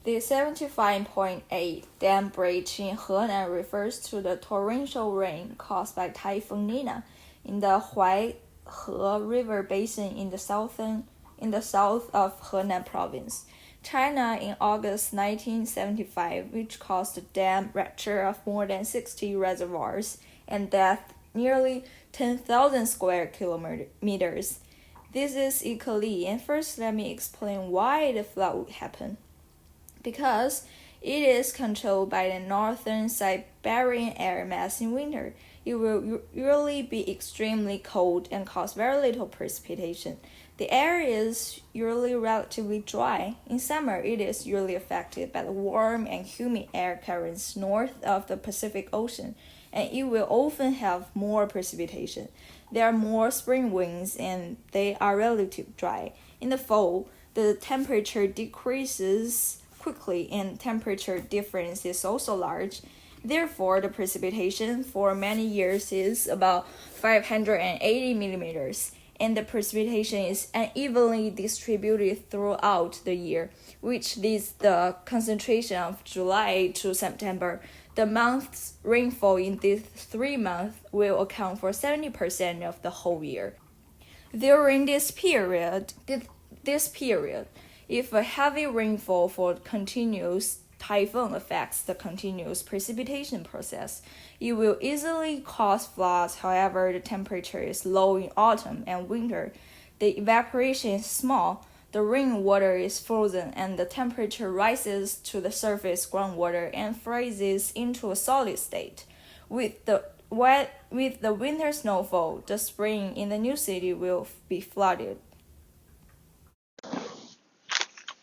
The 75.8 dam breach in Henan refers to the torrential rain caused by Typhoon Nina in the Huaihe River basin in the south of Henan province, China in August 1975, which caused a dam rupture of more than 60 reservoirs and death nearly 10,000 square kilometers. This is Ike Li, and first let me explain why the flood would happen. Because it is controlled by the northern Siberian air mass in winter, it will usually be extremely cold and cause very little precipitation. The air is usually relatively dry. In summer, it is usually affected by the warm and humid air currents north of the Pacific Ocean, and it will often have more precipitation. There are more spring winds, and they are relatively dry. In the fall, the temperature decreases quickly and temperature difference is also large. Therefore, the precipitation for many years is about 580 millimeters, and the precipitation is unevenly distributed throughout the year, which leads the concentration of July to September. The month's rainfall in these 3 months will account for 70% of the whole year. During this period, if a heavy rainfall for continuous typhoon affects the continuous precipitation process, it will easily cause floods. However, the temperature is low in autumn and winter, the evaporation is small, the rainwater is frozen, and the temperature rises to the surface groundwater and freezes into a solid state. With the winter snowfall, the spring in the new city will be flooded.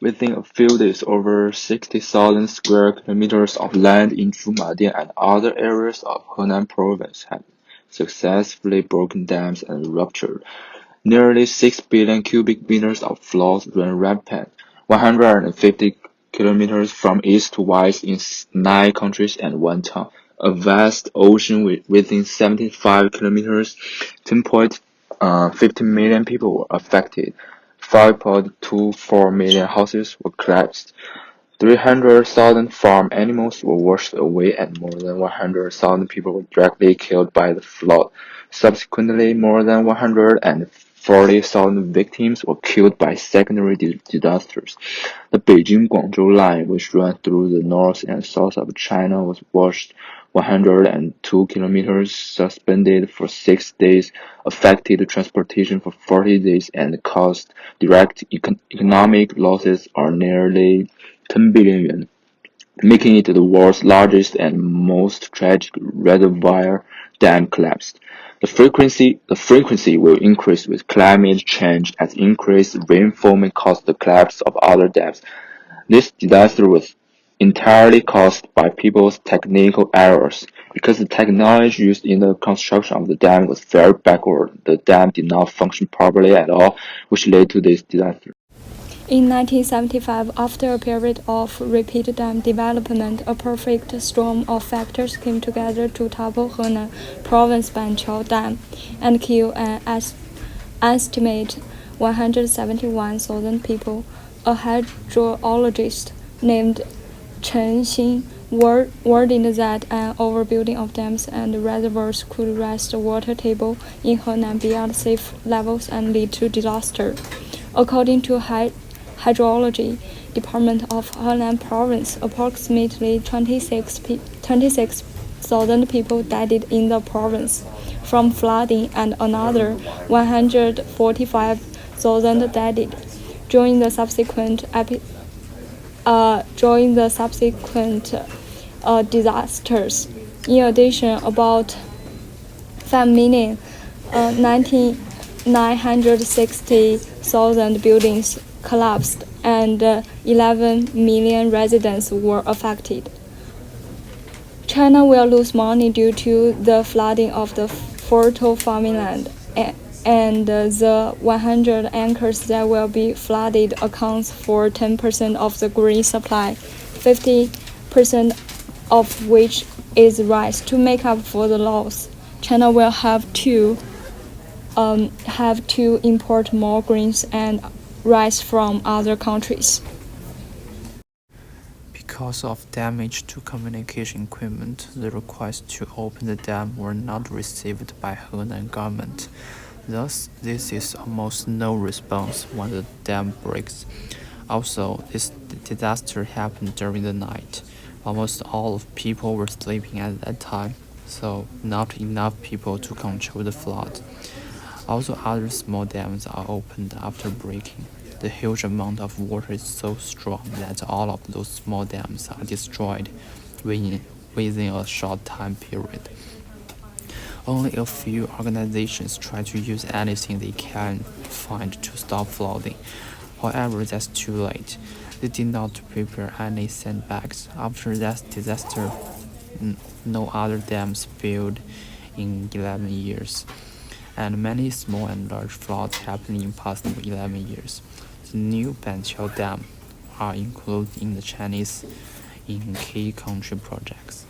Within a few days, over 60,000 square kilometers of land in Zhumadian and other areas of Henan province had successfully broken dams and ruptured. Nearly 6 billion cubic meters of flows ran rampant, 150 kilometers from east to west in 9 countries and 1 town. A vast ocean within 75 kilometers, 10.15 million people were affected. 5.24 million houses were collapsed. 300,000 farm animals were washed away and more than 100,000 people were directly killed by the flood. Subsequently, more than 140,000 victims were killed by secondary disasters. The Beijing-Guangzhou line, which ran through the north and south of China, was washed 102 kilometers, suspended for 6 days, affected transportation for 40 days, and caused direct economic losses of nearly 10 billion yuan, making it the world's largest and most tragic reservoir dam collapse. The frequency will increase with climate change as increased rainfall may cause the collapse of other dams. This disaster was entirely caused by people's technical errors. Because the technology used in the construction of the dam was very backward, the dam did not function properly at all, which led to this disaster. In 1975, after a period of repeated dam development, a perfect storm of factors came together to topple Henan Province Banqiao Dam and kill an estimate 171,000 people. A hydrologist named Chen Xin warned that an overbuilding of dams and reservoirs could raise the water table in Henan beyond safe levels and lead to disaster. According to Hydrology Department of Henan Province, approximately 26,000 people died in the province from flooding and another 145,000 died during the subsequent disasters. In addition, about 5,960,000 buildings collapsed and 11 million residents were affected. China will lose money due to the flooding of the fertile farming land, and the 100 acres that will be flooded accounts for 10% of the grain supply, 50% of which is rice. To make up for the loss, China will have to import more grains and rice from other countries. Because of damage to communication equipment, the requests to open the dam were not received by Henan government. Thus, this is almost no response when the dam breaks. Also, this disaster happened during the night. Almost all of people were sleeping at that time, so not enough people to control the flood. Also, other small dams are opened after breaking. The huge amount of water is so strong that all of those small dams are destroyed within a short time period. Only a few organizations try to use anything they can find to stop flooding. However, that's too late. They did not prepare any sandbags. After that disaster, no other dams failed in 11 years, and many small and large floods happened in past 11 years. The new Banqiao Dam are included in the Chinese in key country projects.